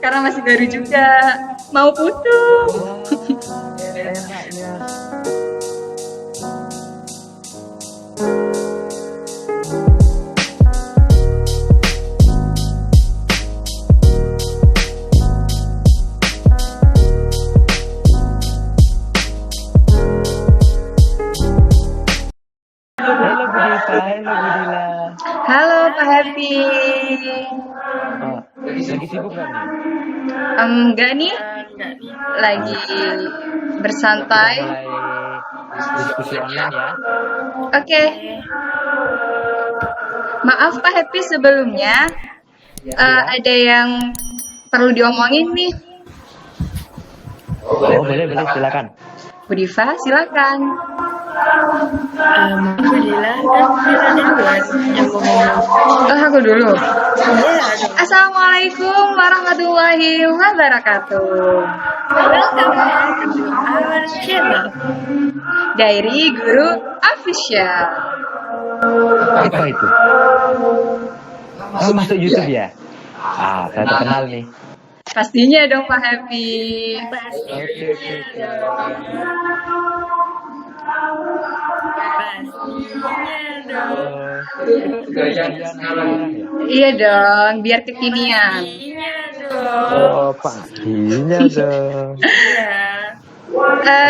karena masih baru juga. Mau putus. Enaknya. Halo Budita, halo Budila. Halo Pak Happy. Lagi sibuk gak nih? Enggak nih, lagi bersantai. Mulai diskusi online ya. Oke. Maaf Pak Happy sebelumnya. Ada yang perlu diomongin nih. Oh boleh silakan. Bu Diva, silakan. Alhamdulillah kan kita duluan yang ngomong. Oh, aku dulu. Iya. Assalamualaikum warahmatullahi wabarakatuh. Welcome back to our channel. Diary Guru Official. Apa itu? Oh, masuk YouTube ya? Saya terkenal nih. Pastinya dong Pak Happy. Oke. Iya dong, biar kekinian. Oh, pastinya dong. Eh, Oke.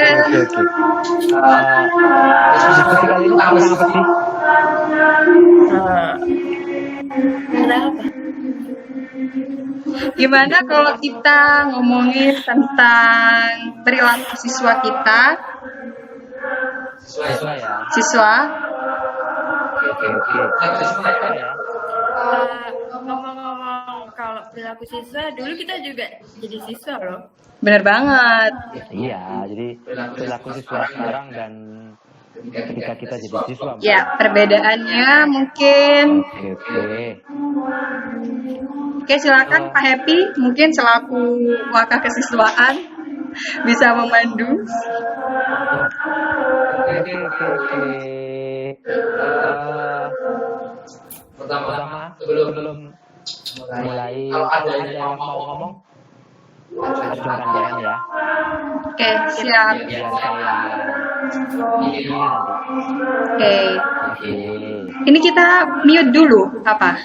Diskusi kali ini tentang apa sih? Kenapa? Gimana kalau kita ngomongin tentang perilaku siswa kita? Siswa ya. Siswa? Oke. Siswa ya. Ngomong-ngomong kalau perilaku siswa, dulu kita juga jadi siswa loh. Bener banget. Iya, jadi perilaku siswa sekarang dan ketika kita jadi siswa. Ya, perbedaannya mungkin. Oke, silakan Pak Happy, mungkin selaku wakil kesiswaan bisa memandu. Oke. Pertama, sebelum mulai, kalau ada yang mau ngomong, acungkan tangan ya. Oke, siap. Biar saya ini nanti. Oke. Ini kita mute dulu, apa?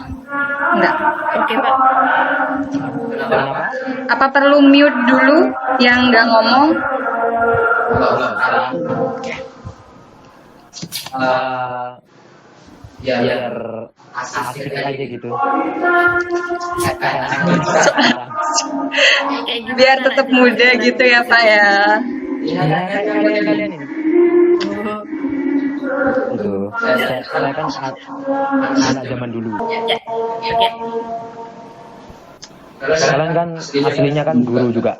Enggak. Oke Pak. Kenapa? Apa perlu mute dulu yang nggak ngomong? Biar asik aja gitu. Biar tetap muda gitu ya Pak ya. Iya, kayak kalian ini. Itu. Saya kan anak zaman dulu. Oke. Kalian kan aslinya kan guru juga.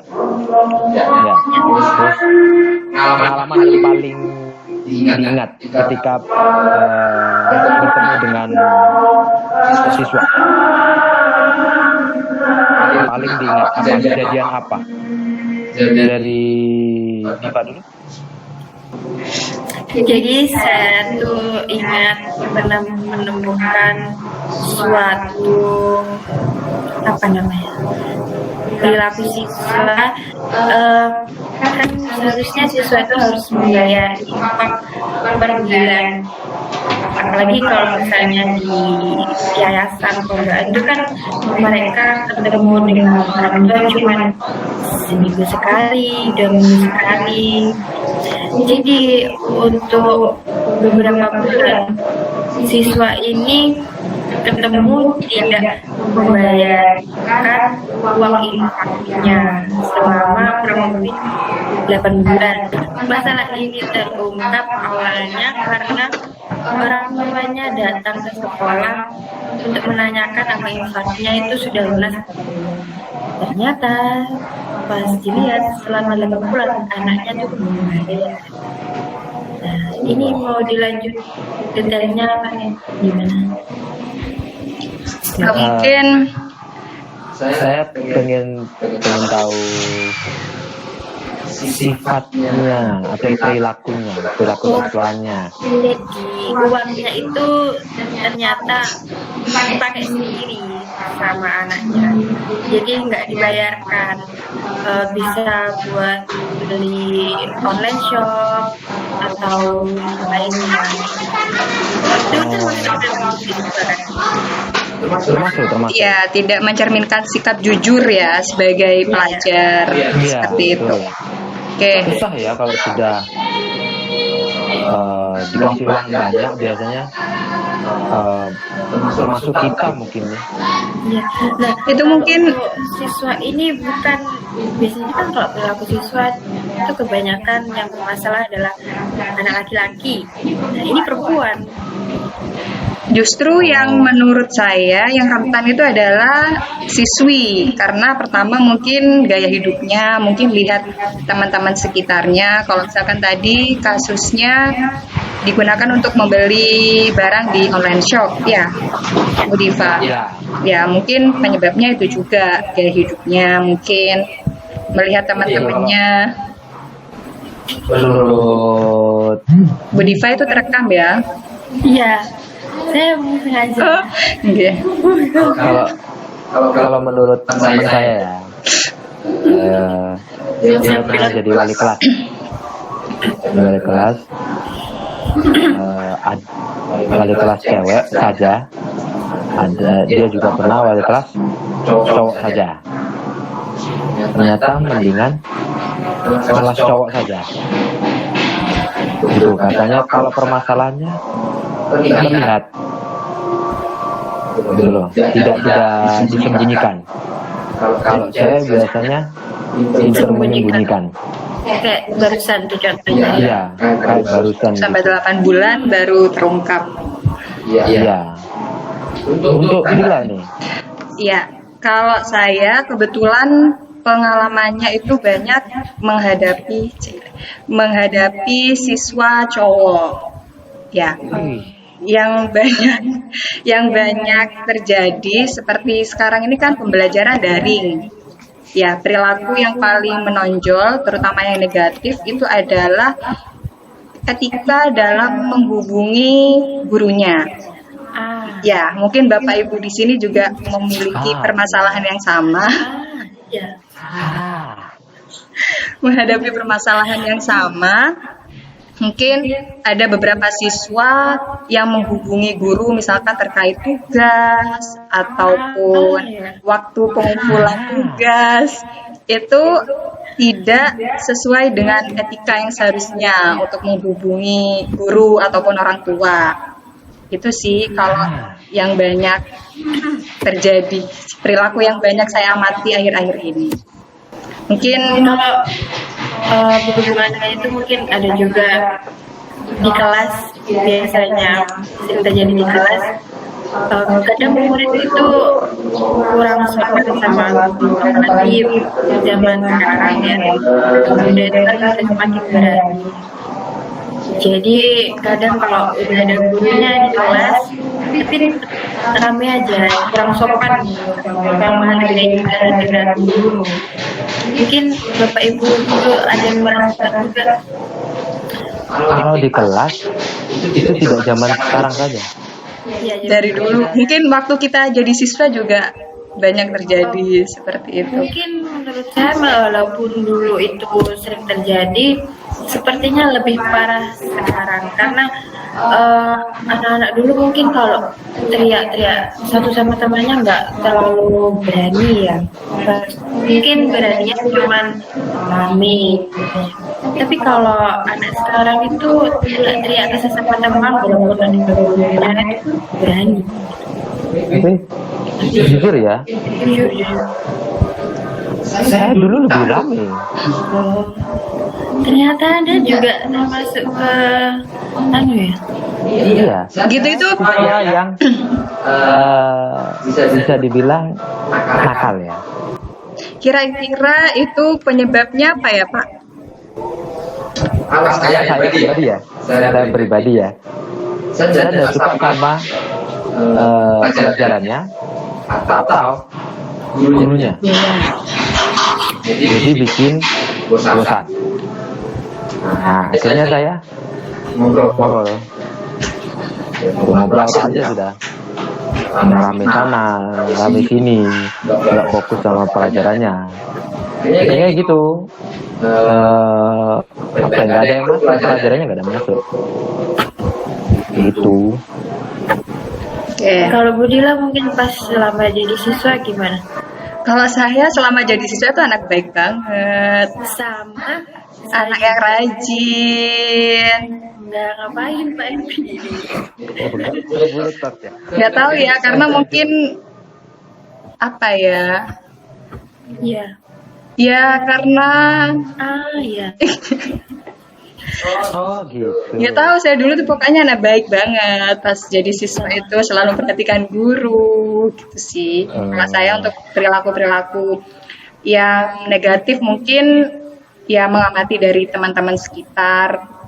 Ya. Terus pengalaman yang paling diingat ketika bertemu dengan siswa. Paling diingat apa kejadian apa? Dari Diva dulu. Jadi saya tuh ingat pernah menemukan suatu perilaku siswa, kan seharusnya siswa itu harus membayar infak per bulan, apalagi kalau misalnya di yayasan pondok itu kan mereka ketemu dengan orang tua cuma seminggu sekali, 2 minggu sekali. Jadi untuk beberapa bulan siswa ini ketemu tidak membayarkan uang infaknya selama kurang lebih 8 bulan. Masalah ini terungkap awalnya karena orang tuanya datang ke sekolah untuk menanyakan apa infaknya itu sudah lunas. Ternyata pas dilihat selama 8 bulan anaknya tuh belum bayar. Nah, ini mau dilanjut detailnya apa nih? Gimana? Mungkin saya pengen tahu sifatnya atau perilaku siswanya. Jadi uangnya itu ternyata dipakai sendiri sama anaknya, jadi nggak dibayarkan. Bisa buat beli online shop atau lainnya. Itu Termasuk. Ya, tidak mencerminkan sikap jujur ya sebagai pelajar Iya, seperti itu. betul. Oke. Susah ya kalau sudah dikasih uang banyak biasanya, termasuk kita mungkin ya. Ya. Nah, Itu mungkin siswa ini bukan, biasanya kan kalau perilaku siswa itu kebanyakan yang bermasalah adalah anak laki-laki. Nah, ini perempuan. justru yang menurut saya yang rentan itu adalah siswi, karena pertama mungkin gaya hidupnya, mungkin lihat teman-teman sekitarnya. Kalau misalkan tadi kasusnya digunakan untuk membeli barang di online shop, ya, Bu Diva. Iya. Ya, mungkin penyebabnya itu juga gaya hidupnya, mungkin melihat teman-temannya. Menurut Bu Diva itu terekam ya? Iya, saya mau sengaja. Iya. kalau menurut teman saya ya, dia pernah jadi wali kelas. Wali kelas cewek saja. Dia juga pernah wali kelas cowok saja. Ternyata mendingan kelas cowok saja. Itu katanya kalau permasalahannya terlihat, gitu loh, tidak disembunyikan. Kalau saya biasanya pintar menyembunyikan. Kayak barusan tuh contohnya. Iya, kayak barusan. Sampai 8 bulan baru terungkap. Iya. Untuk Dila nih. Iya, kalau saya kebetulan pengalamannya itu banyak menghadapi siswa cowok. Ya. Yang banyak terjadi seperti sekarang ini kan pembelajaran daring. Ya, perilaku yang paling menonjol terutama yang negatif itu adalah etika dalam menghubungi gurunya. Ya, mungkin Bapak Ibu di sini juga memiliki permasalahan yang sama. Ya. Menghadapi permasalahan yang sama. Mungkin ada beberapa siswa yang menghubungi guru misalkan terkait tugas ataupun waktu pengumpulan tugas. Itu tidak sesuai dengan etika yang seharusnya untuk menghubungi guru ataupun orang tua. Itu sih kalau yang banyak terjadi, perilaku yang banyak saya amati akhir-akhir ini. Mungkin kalau berhubungan dengan itu mungkin ada juga di kelas, biasanya sering terjadi di kelas. Kadang murid itu kurang sopan sama guru, apalagi zaman sekarang ya, kemudian kan semakin berani. Jadi kadang kalau udah ada gurunya di kelas, tapi rame aja, kurang sopan, kurang menghargai kehadiran guru. Mungkin Bapak Ibu itu ada yang merasakan juga. Kalau di kelas itu tidak zaman sekarang saja. Ya, dari dulu, mungkin waktu kita jadi siswa juga banyak terjadi seperti itu. Mungkin menurut saya walaupun dulu itu sering terjadi, sepertinya lebih parah sekarang karena anak-anak dulu mungkin kalau teriak-teriak satu sama temannya nggak terlalu berani ya. Mungkin beraninya cuman mami. Tapi kalau anak sekarang itu teriak-teriak ke sesama teman walaupun ada gurunya itu berani. Tapi jujur ya, saya dulu lebih rame. Ternyata Anda juga termasuk ke ya? Iya. Gitu itu Saya yang bisa dibilang nakal ya. kira-kira itu penyebabnya apa ya, Pak? Saya pribadi ya. Saya tidak suka sama pelajarannya atau gurunya. Jadi bikin bosan. Nah, akhirnya saya ngobrol aja sudah. rame sana, rame sini, nggak fokus sama pelajarannya. Kayaknya gitu. Apa ya, nggak ada yang masuk, pelajarannya nggak ada masuk. Gitu. Kalau Budila mungkin pas selama jadi siswa gimana? Kalau saya selama jadi siswa itu anak baik banget, Sama anak yang rajin. nggak ngapain Pak Edi. Boleh start ya. Nggak tahu ya, karena mungkin apa ya? Iya. Ya karena Iya. Oh gitu. nggak tahu, saya dulu tuh pokoknya anak baik banget pas jadi siswa itu, selalu memperhatikan guru gitu sih. Kalau saya untuk perilaku yang negatif mungkin ya mengamati dari teman-teman sekitar.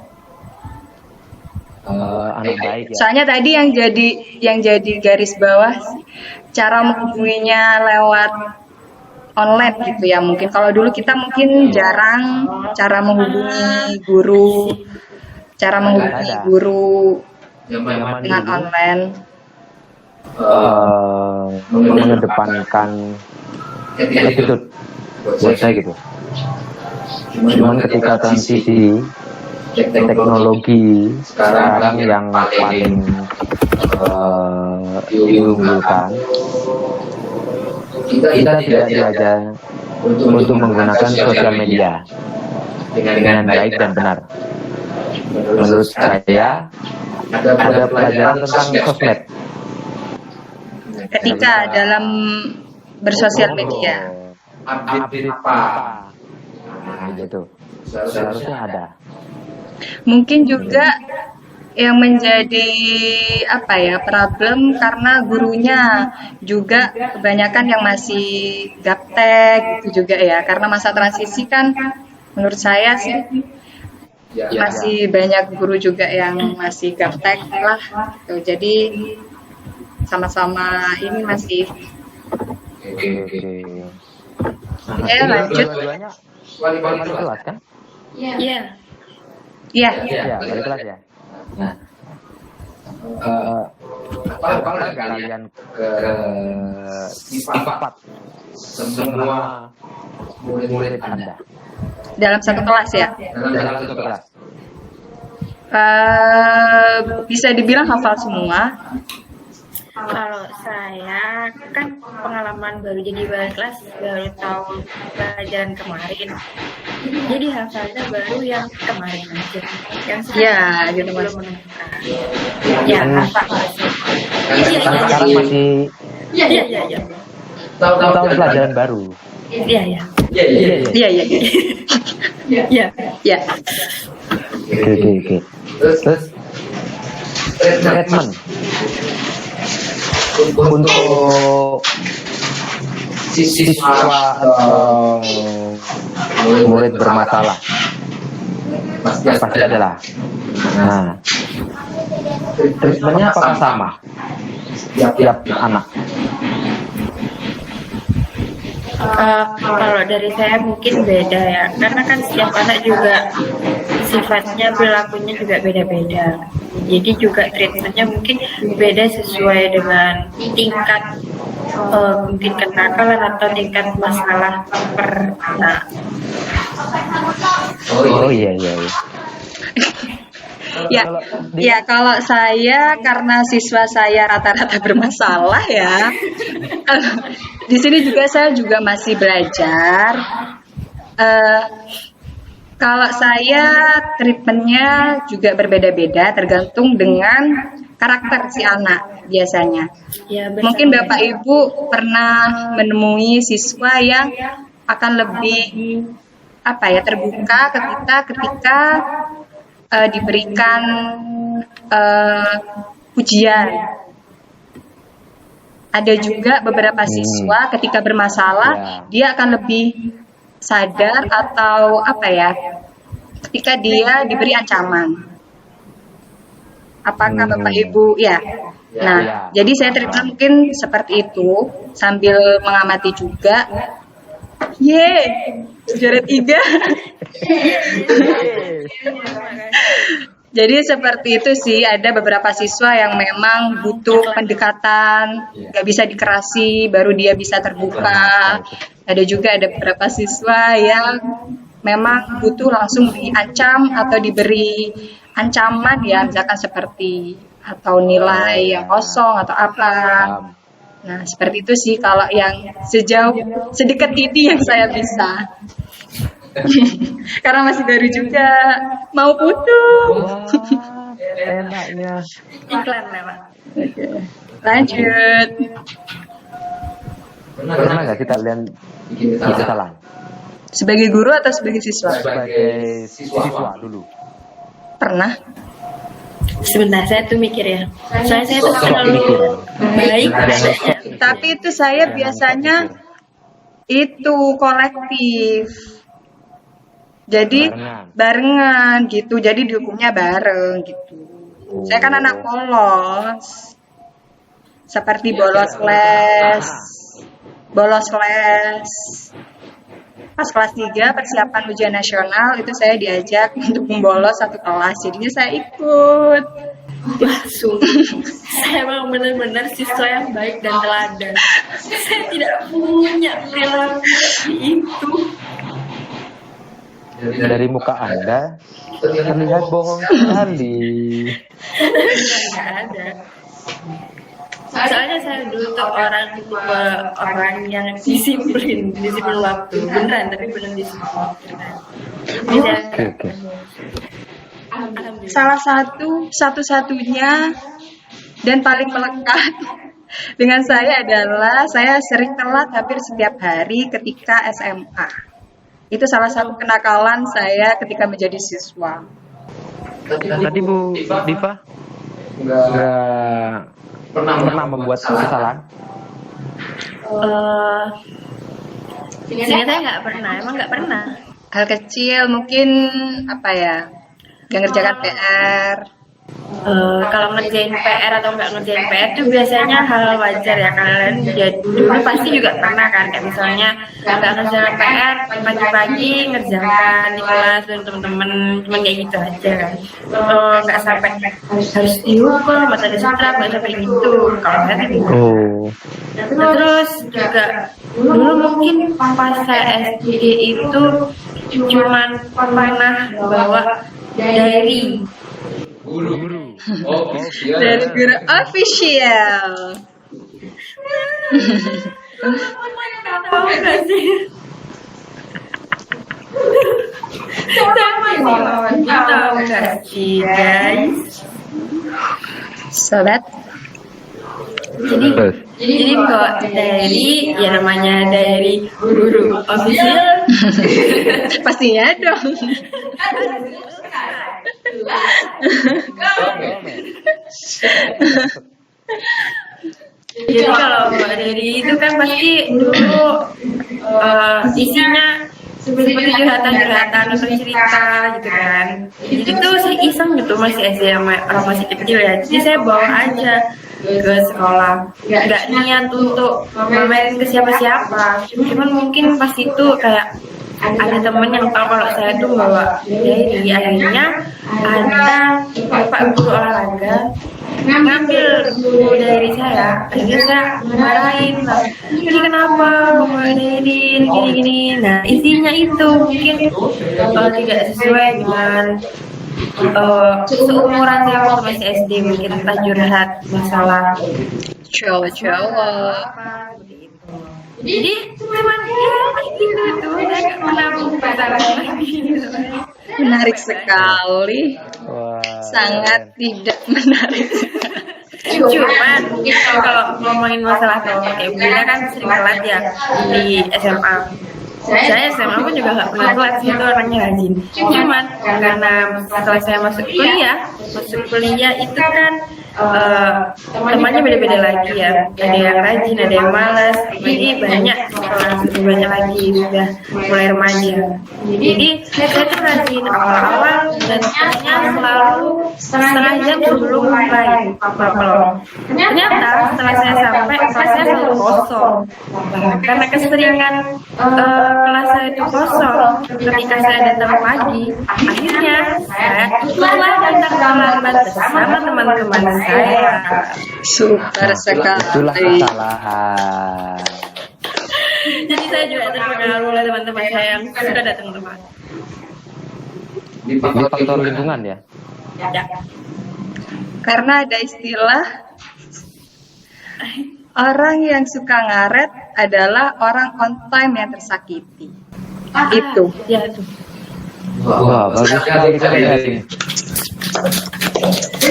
Anak baik ya. Soalnya tadi yang jadi garis bawah cara menghubunginya lewat online gitu ya, mungkin kalau dulu kita mungkin jarang cara menghubungi guru dengan online. Mengedepankan attitude buat saya gitu. Cuman ketika transisi teknologi sekarang yang paling diunggulkan, kita tidak diajar untuk menggunakan sosial media dengan baik dan benar. Menurut saya ada pelajaran tentang sosmed Ketika dalam bersosial media. update apa gitu, seharusnya ada. Mungkin juga yang menjadi apa ya problem karena gurunya juga kebanyakan yang masih gaptek gitu juga ya, karena masa transisi kan menurut saya sih masih banyak guru juga yang masih gaptek lah gitu. Jadi sama-sama ini masih lanjut. Wali kelas kan? Iya. Iya. Iya, wali kelas ya. Nah, apa kalian ke sifat semua murid Anda Dalam satu kelas ya. dalam satu kelas? Bisa dibilang hafal semua. Kalau saya kan pengalaman baru jadi wali kelas baru tahu pelajaran kemarin. Jadi hafalnya baru yang kemarin aja. Yang Ya, gitu Mas. belum menemukan. Ya, hafal. Kan sekarang masih Iya. tahu pelajaran baru. Iya. Iya. Iya. Iya. Ya. Oke. Terus treatment untuk siswa atau murid bermasalah pasti ada lah. Nah, treatmentnya apakah sama tiap anak? Kalau dari saya mungkin beda ya, karena kan setiap anak juga sifatnya, perilakunya juga beda-beda. Jadi juga treatmentnya mungkin beda sesuai dengan tingkat mungkin kenakalan atau tingkat masalah per anak. Oh iya. Ya, kalau saya karena siswa saya rata-rata bermasalah ya. Di sini juga saya juga masih belajar. Kalau saya treatmentnya juga berbeda-beda tergantung dengan karakter si anak biasanya. Ya, Mungkin Bapak Ibu pernah menemui siswa yang akan lebih terbuka ketika diberikan pujian. Ada juga beberapa siswa ketika bermasalah dia akan lebih sadar atau ketika dia diberi ancaman. Apakah Bapak Ibu ya? Nah, jadi saya terima mungkin seperti itu sambil mengamati juga. Juara 3. Jadi seperti itu sih, ada beberapa siswa yang memang butuh pendekatan, nggak bisa dikerasi, baru dia bisa terbuka. Ada beberapa siswa yang memang butuh langsung diancam atau diberi ancaman ya, misalkan seperti atau nilai yang kosong atau apa. Nah, seperti itu sih kalau yang sedekat ini yang saya bisa. Karena masih baru juga, mau putus. Enaknya. Iklan lah, Pak. Oke. Lanjut. Pernah nggak kita lihat kesalahan Sebagai guru atau sebagai siswa? sebagai siswa dulu? Pernah. Sebentar, saya tuh mikir ya. Soalnya saya tuh selalu baik adanya. Tapi itu saya biasanya itu kolektif. Jadi barengan gitu. Jadi dihukumnya bareng gitu. Saya kan anak polos. Seperti bolos les. Pas kelas 3 persiapan ujian nasional itu saya diajak untuk membolos satu kelas. Jadinya saya ikut. Wah, saya memang benar-benar siswa yang baik dan teladan. Saya tidak punya perilaku seperti itu. Dari muka Anda terlihat bohong sekali. Nggak ada. Soalnya saya dulu tuh orang yang disiplin waktu, beneran, tapi bener disiplin waktu. Oke. Salah satu-satunya dan paling melekat dengan saya adalah saya sering telat hampir setiap hari ketika SMA. Itu salah satu kenakalan saya ketika menjadi siswa. Tadi Bu Diva nggak pernah membuat kesalahan? Seingat saya nggak pernah, emang nggak pernah. Hal kecil mungkin apa ya? Gak ngerjakan PR. Kalau ngerjain PR atau nggak ngerjain PR itu biasanya hal wajar ya, kalian dulu pasti juga pernah kan, kayak misalnya nggak ngerjain PR pagi-pagi ngerjakan di kelas dengan temen-temen, cuman kayak gitu aja kan. Nggak sampai harus dihukum atau disetrap, nggak sampai gitu kalau saya gitu. Nah, terus juga dulu mungkin pas saya SD itu cuman pernah bawa diary Dari guru official. Tahu nggak sih? Tahu nggak sih guys? Sobat. Jadi bawa diary, ya namanya diary guru official. Pastinya dong. Jadi kalau buat diary itu kan pasti dulu isinya seperti curhatan-curhatan atau cerita gitu kan. Jadi tuh saya iseng gitu, masih SD, orang masih kecil ya. Jadi saya bawa aja ke sekolah, nggak niat untuk pamerin ke siapa-siapa. Cuman mungkin pas itu kayak ada temen yang tahu kalau saya tuh bawa diary, akhirnya ada bapak guru olahraga ngambil buku diary saya, akhirnya saya marahin lah, ini kenapa bawa diary gini. Nah isinya itu mungkin tidak sesuai dengan seumuran saya waktu masih SD, mungkin entah curhat masalah Cowok-cowok. jadi cuman ya gitu tuh, saya nggak pernah pacaran lagi. Menarik sekali. Sangat tidak menarik. Cuman kalau ngomongin masalah telat, kayak Bunda kan sering telat ya di SMA. Saya SMA pun juga nggak pernah telat sih, itu orangnya rajin. Cuman karena setelah saya masuk kuliah itu kan temannya beda-beda lagi ya. Ada yang rajin, ada yang malas. Jadi banyak lagi sudah mulai remaja. Jadi saya tuh rajin awal-awal dan ternyata selalu setengah jam sebelum mulai mapel. Ternyata setelah saya sampai kelasnya selalu kosong. Karena keseringan kelas saya itu kosong, ketika saya datang pagi, akhirnya saya ikutlah datang terlambat bersama teman-teman saya. Super Itulah sekali. kesalahan. Jadi saya juga terpengaruh oleh teman-teman saya yang suka datang tepat. Ini faktor lingkungan ya. Ya. Karena ada istilah orang yang suka ngaret adalah orang on time yang tersakiti. Itu. Ya itu. Wah, bagus sekali kalian ini.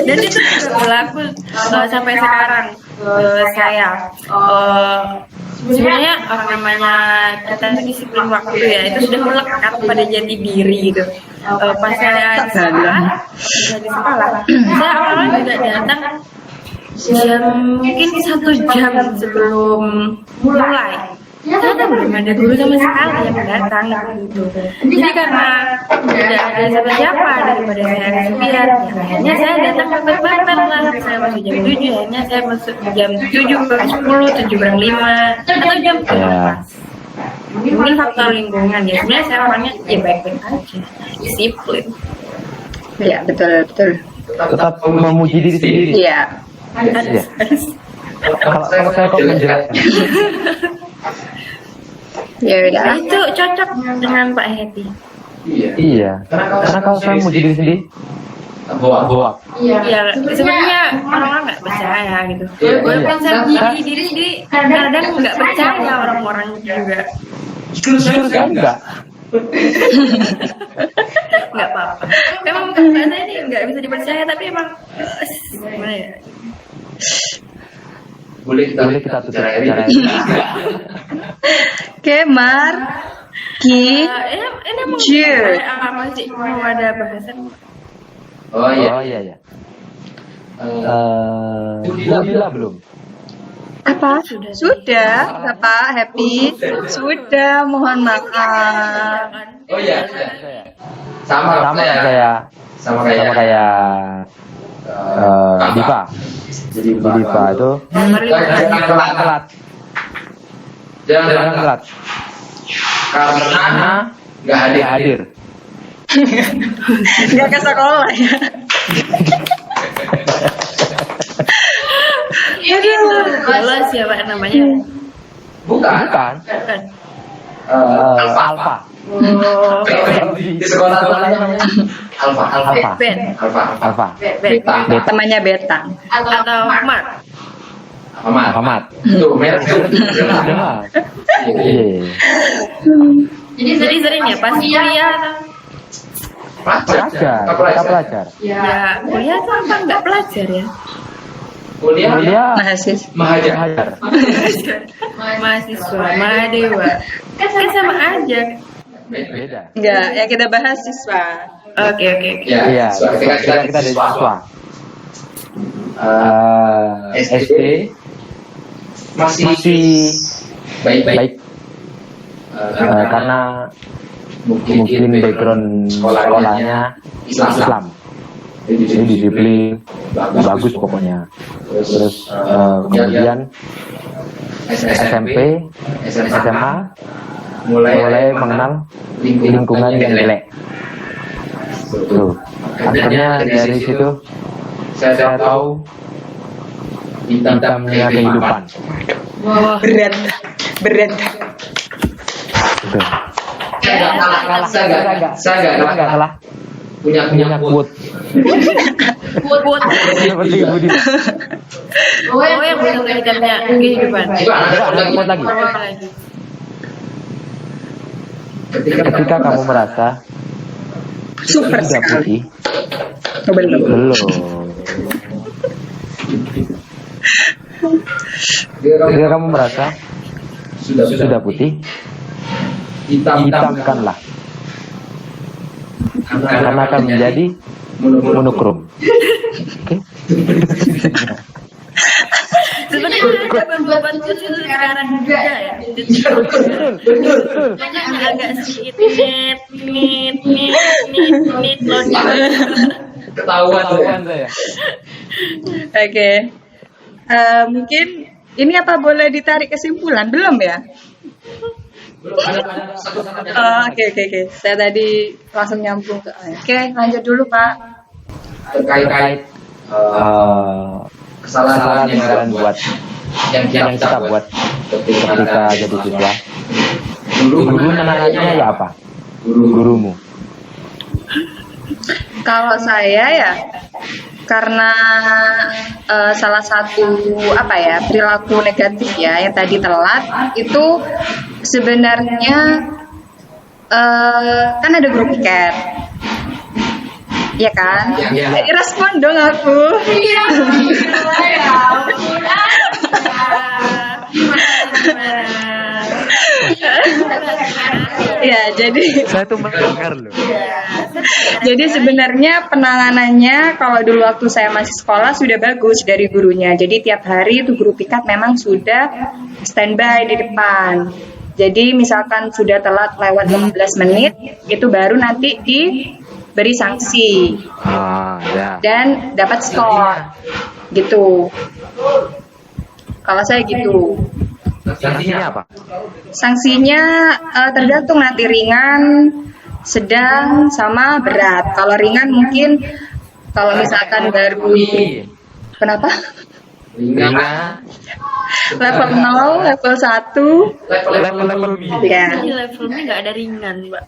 Dan itu juga berlaku sampai sekarang. Saya sebenarnya orang namanya kita itu disiplin waktu ya, itu sudah melekat pada jati diri gitu. Pas saya di sekolah, saya awalnya juga datang mungkin 1 jam sebelum mulai. Ternyata belum ada guru sama sekali yang datang gitu. Jadi karena tidak ada siapa-siapa daripada saya kesepian, akhirnya saya datang mepet-mepet lah. Saya masuk jam 7, akhirnya saya masuk jam 7 ke 10, 7 kurang 5, atau jam 8. Mungkin faktor lingkungan ya. Sebenarnya saya orangnya ya baik-baik aja, disiplin. Ya, betul, betul. Tetap memuji diri sendiri. Iya. Harus. Kalau saya kok menjelaskan. Ya udah. Nah, itu cocok dengan Pak Hedi. Iya. Karena kalau saya memuji diri sendiri, boak. Ya sebenarnya orang-orang nggak percaya gitu. Walaupun saya puji diri sendiri, kadang nggak percaya orang-orang juga. Jujur kan enggak? Nggak apa-apa. Memang bahasa ini nggak bisa dipercaya, tapi emang gimana ya? Boleh kita tutup acara ini. Oke, Mar. Ki. Ini mau Cheers. apa sih? Mau ada bahasan? Oh iya. Sudah belum? Apa? Sudah, Bapak Happy. Sudah, mohon maaf. Oh iya. Sama kayak Diva. Jadi Diva itu telat. Jangan telat. Karena nggak hadir. Nggak ke sekolah ya. Jelas ya Pak namanya. Bukan. Alfa. Oh, Di sekolah namanya Alfa. Ben. Beta. Temannya Beta. Atau Mat. Ahmad. Tuh, merek. Dengar. Iya. Jadi sering ya pas kuliah atau Kita pelajar. ya kuliah tuh apa nggak pelajar ya? Kuliah Mahasiswa. Hajar. Mahasiswa, Mahadewa. Kan sama aja. Beda. Enggak, yang kita bahas siswa. Oke. Iya, ketika kita dari siswa. SD masih baik. Karena mungkin background sekolahnya Islam. Jadi disiplin bagus pokoknya. Terus kemudian SMP, SMA mulai mengenal lingkungan yang jelek. Tuh. Akhirnya dari situ saya tahu hitamnya kehidupan. Wah, Berat. Tuh. Saya nggak Salah. punya Quote buat. seperti Budi. Oh yang belum hitamnya kehidupan. Itu Ada quote lagi. Lagi. Ketika kamu merasa Super sudah sekali. putih, Oh, belum. Ketika kamu merasa sudah putih, hitamkanlah. Karena akan menjadi monokrom. Oke? Sebenarnya ada beban khusus sekarang juga ya. Betul. Agak sedikit nit loh. ketahuan saya. Oke. Mungkin ini apa boleh ditarik kesimpulan? Belum ya? Oke. Saya tadi langsung nyambung ke. Oke, lanjut dulu Pak. terkait kesalahan yang kalian buat, yang yang kita buat ketika jadi siswa. Guru menangannya ya apa? Gurumu. Kalau saya ya, karena salah satu perilaku negatif ya yang tadi telat itu sebenarnya kan ada grup piket, ya kan? Iya. Respon dong aku. Ya, jadi Saya tuh mendengar loh. jadi sebenarnya penanganannya kalau dulu waktu saya masih sekolah sudah bagus dari gurunya. Jadi tiap hari itu guru piket memang sudah standby di depan. Jadi misalkan sudah telat lewat 15 menit, itu baru nanti diberi sanksi Ya. dan dapat skor. Gitu. Kalau saya gitu. Sanksinya apa? Sanksinya tergantung nanti ringan, sedang, sama berat. Kalau ringan mungkin kalau misalkan baru kenapa? Ringan. Level 0, level 1 Level ya. Ini levelnya nggak ada ringan, Mbak.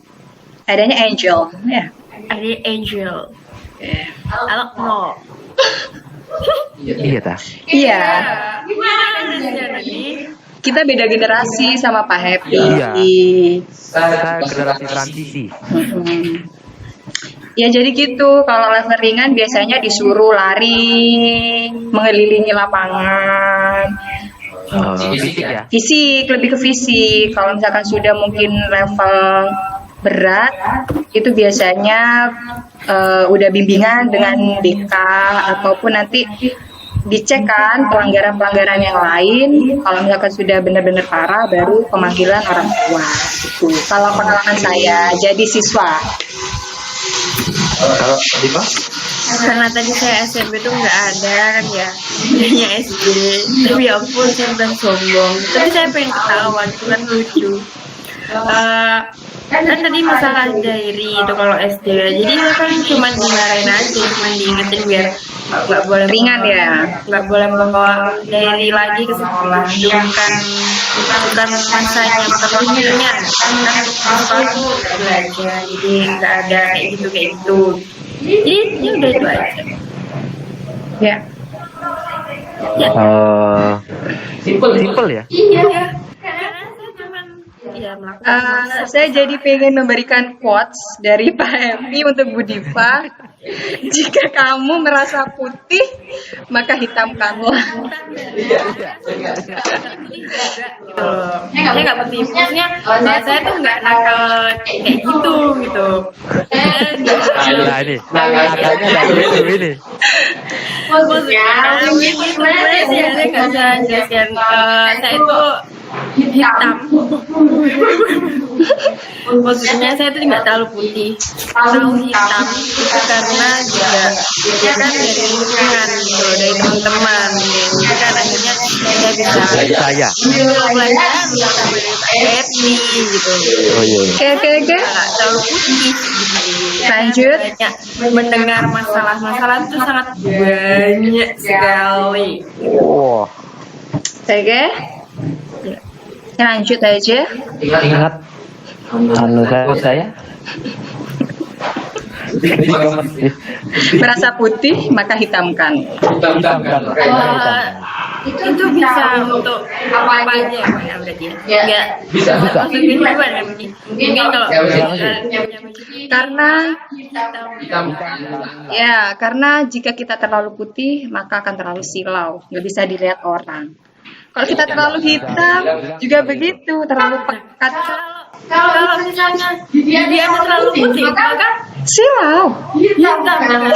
Adanya angel ya. Ada angel. Kalau no. Iya ta. Iya. Gimana ini? Kita beda generasi sama Pak Happy. Iya. Saya Saya generasi transisi. Mhm. Ya jadi gitu, kalau level ringan biasanya disuruh lari, mengelilingi lapangan, Fisik ya. fisik, lebih ke fisik. Kalau misalkan sudah mungkin level berat, itu biasanya udah bimbingan dengan BK ataupun nanti dicek kan pelanggaran-pelanggaran yang lain. Kalau misalkan sudah benar-benar parah, baru pemanggilan orang tua. Gitu. Kalau pengalaman saya jadi siswa. Kalau Diva? Karena tadi saya SMP tuh nggak ada kan ya, hanya SD. Tapi ya ampun, saya udah sombong. Tapi saya pengen ketawa, itu kan lucu. Kan tadi masalah diary itu kalau SD ya. Jadi saya kan cuma dimarahin aja, cuma diingetin biar nggak boleh Ringan ya. nggak boleh membawa diary lagi ke sekolah. Itu bukan masanya sepenuhnya. Kan sekolah tuh belajar, jadi nggak ada kayak gitu. Jadi ya udah itu aja. Ya. Simple ya. Iya. Karena saya cuman ya melakukan. Saya jadi pengen memberikan quotes dari Pak Happy untuk Bu Diva. Jika kamu merasa putih, maka hitamkanlah. Saya nggak putih, maksudnya saya tuh nggak nakal kayak gitu. Nah ini, nakalnya dari itu ini. Maksudnya saya nggak bisa jelaskan. Saya itu hitam. Maksudnya saya tuh nggak terlalu putih, terlalu hitam. Itu karena juga ya kan dari lingkungan gitu, dari teman-teman. Jadi kan akhirnya saya bisa Dari saya. belajar happy gitu. Oh iya. Oke. Nggak terlalu putih. Lanjut. Banyak mendengar masalah-masalah itu sangat banyak sekali. Wah. Oke. Ya, lanjut aja. Ingat saya. Merasa putih, maka hitamkan. Itu bisa untuk apa aja ya berarti ya? Nggak Bisa. masuk kehidupan ya mungkin kalau Karena jika kita terlalu putih, maka akan terlalu silau, nggak bisa dilihat orang. Kalau kita terlalu hitam, juga begitu, terlalu pekat, kalau misalnya dia terlalu putih maka silau. hitam terlalu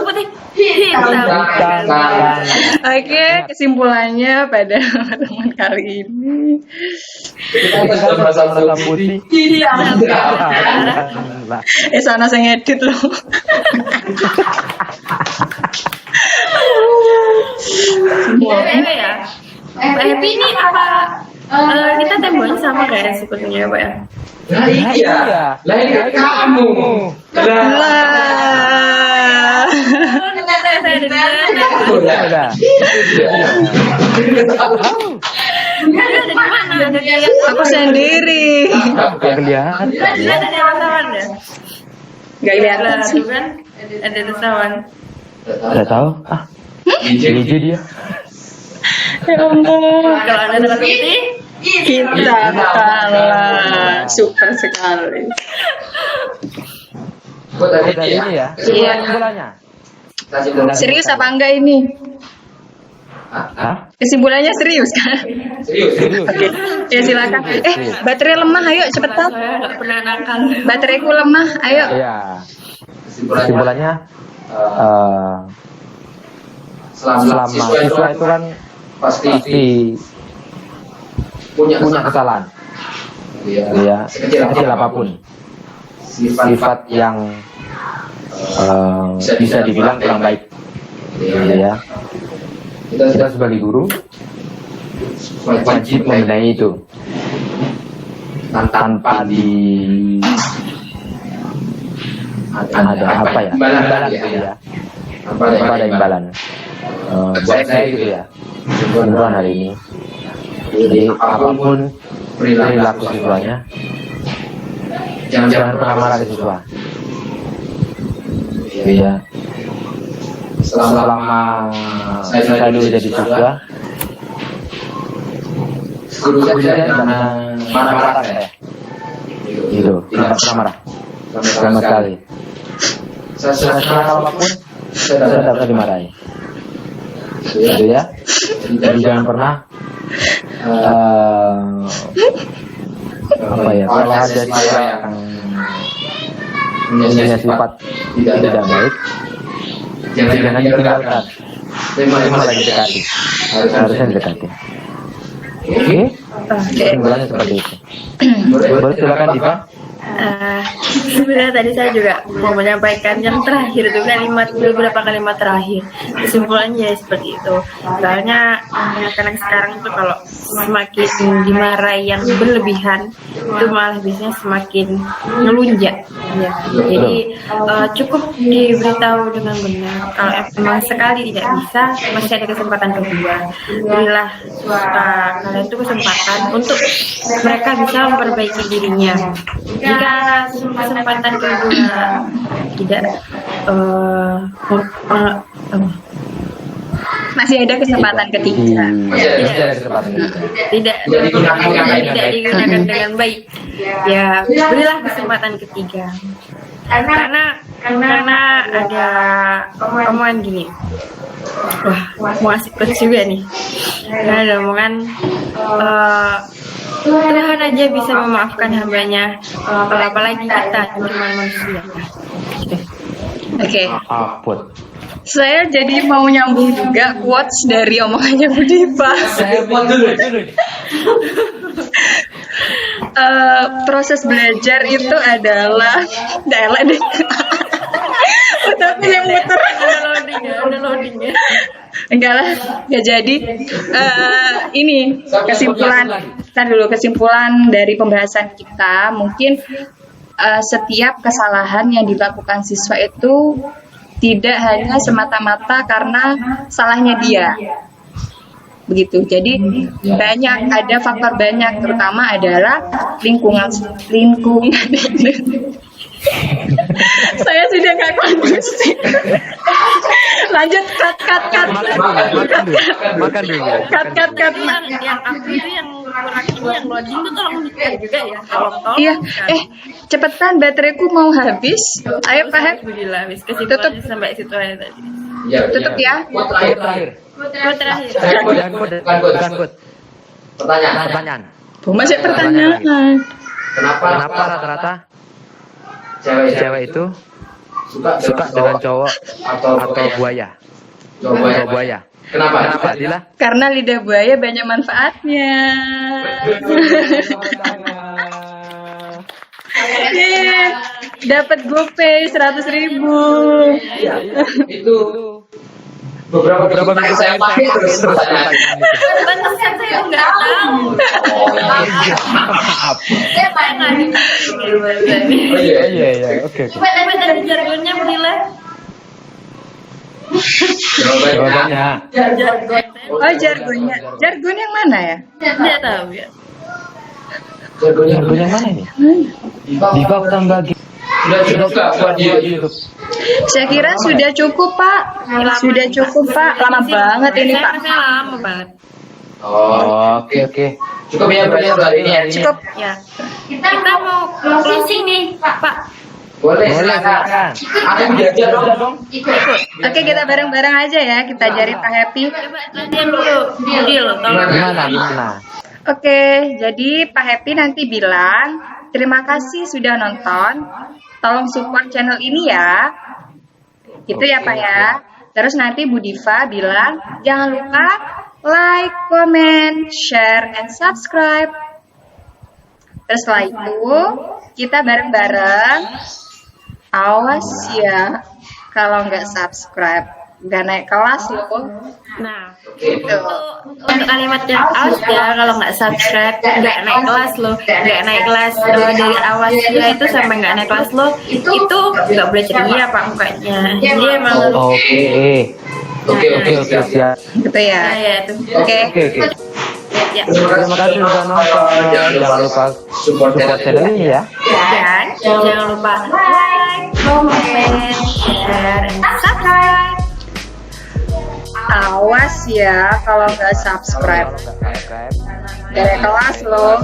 putih hitam. Oke, kesimpulannya pada teman kali ini. Kita sudah merasa putih. Sana saya ngedit loh. Happy ya. Happy ini apa Kita temboknya sama kayak sebetulnya Pak ya. Lah iya. Lah ini kan kamu. Lah. Lah. Udah. Aku sendiri. Gak kelihatan. Ada wartawan ya? Gak kelihatan sih. Tuh kan ada wartawan. Gak tahu. Hijau dia. Ya Allah. Kalau ada terbukti, Kita kalah. Super sekali. Kok tadi Udah dia? ini ya. Iya. Kesimpulannya. Serius apa enggak ini? Hah? Kesimpulannya serius kan? Serius. Oke, ya silakan. Baterai lemah, ayo cepetan. saya nggak pernah nakal. Bateraiku lemah, ayo. Iya. Kesimpulannya Kesimpulannya selama siswa itu kan pasti pasti punya punya kesalahan. Ya, sekecil apapun. Sifat yang bisa dibilang kurang baik. Ya. Kita sebagai guru wajib membenahi itu tanpa ada apa ya? Imbalan gitu ya. Tanpa ada imbalan. Buat saya gitu ya. Kesimpulan hari ini. Jadi apapun perilaku siswanya, jangan pernah marah ke siswa. Iya. Selama saya dulu jadi siswa, guru saya jangan marah saya. Gitu, tidak pernah marah sama sekali. Saya nakal apapun, saya tidak pernah dimarahi. Gitu ya. Jadi jangan pernah apa ya, kalau ada siswa yang punya sifat tidak baik, jangan ditinggalkan, malah didekati, harusnya didekati. Oke, kesimpulannya seperti itu. Boleh silakan Diva. Sebenarnya tadi saya juga mau menyampaikan yang terakhir itu beberapa kalimat terakhir. Kesimpulannya ya seperti itu. Soalnya anak-anak sekarang itu kalau semakin dimarahi yang berlebihan itu malah biasanya semakin ngelunjak. Ya. Jadi cukup diberitahu dengan benar. Kalau emang sekali tidak bisa, masih ada kesempatan kedua. Berilah kalian itu kesempatan untuk mereka bisa memperbaiki dirinya. Jika kesempatan kedua tidak Masih ada kesempatan ketiga. tidak digunakan dengan baik, ya berilah kesempatan ketiga. Karena ada omongan gini, wah mau asik juga nih. Karena ada omongan Tuhan aja bisa memaafkan hambanya, apalagi kita cuma manusia. Oke. Apot. Saya jadi mau nyambung juga quotes dari omongannya Bu Diva. Saya buat dulu. Proses belajar itu adalah deh. Tapi yang muter. Ada loadingnya. Enggak lah, ya jadi ini kesimpulan dari pembahasan kita mungkin setiap kesalahan yang dilakukan siswa itu tidak hanya semata-mata karena salahnya dia. Begitu. Jadi ada faktor banyak, terutama adalah lingkungan. Saya sudah nggak kondusif. Lanjut, cut. Makan dulu. Cut. Yang aku itu yang kurang ini yang loading itu tolong di-cut juga ya. Tolong. Iya, cepetan bateraiku mau habis. Ayo Pak Hep. Alhamdulillah, habis ke situ Tutup. aja sampai situ aja tadi. Tutup ya. Terakhir. Terakhir. Bukan kut. Pertanyaan. Masih pertanyaan. Kenapa rata-rata cewek itu suka dengan cowok atau buaya? Buaya. Kenapa? Dila? Karena lidah buaya banyak manfaatnya. Dapat GoPay 100.000. Itu beberapa minggu saya pakai terus pertanyaan. Pantesan saya nggak tahu. Maaf. Saya nggak Oh iya. Iya, oke. Coba dari jargonnya Brila. Jawabannya. Jargon. Oh, jargonnya. Jargon yang mana ya? Dia tahu ya. Jargon yang mana ini? Diva utang bagi. Sudah juga buat di YouTube. Saya kira sudah cukup, Pak. Sudah cukup, Pak. Lama banget ini, Pak. Saya lama banget. Oh, Oke. cukup ya berarti untuk hari ini ya. Cukup. Ya. Kita mau closing nih, Pak. Boleh, Boleh, silakan. silakan. Aku diajar dong. Oke, kita bareng-bareng aja ya. Kita ajarin Pak Happy. Coba latihan dulu. Deal, tolong. Gimana? Oke, jadi Pak Happy nanti bilang, terima kasih sudah nonton. Tolong support channel ini ya. Gitu ya, Pak ya. Terus nanti Bu Diva bilang, jangan lupa like, comment, share, and subscribe. Terus setelah itu, kita bareng-bareng, awas ya, kalau nggak subscribe, nggak naik kelas loh. Nah, Gitu. untuk kalimat yang awas ya, kalau nggak subscribe nggak naik kelas lo, nggak naik kelas dari awas ya itu sampai nggak naik kelas lo, itu nggak boleh ceria Pak mukanya. Jadi emang Oke, siap. Gitu ya. ya itu. Oke. Ya. Terima kasih sudah nonton. Jangan lupa support channel ini ya. Dan jangan lupa like, comment, share, and subscribe. Awas ya, kalau nggak subscribe, nggak naik kelas loh.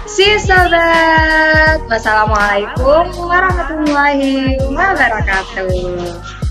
See you, sobat. Wassalamualaikum warahmatullahi wabarakatuh.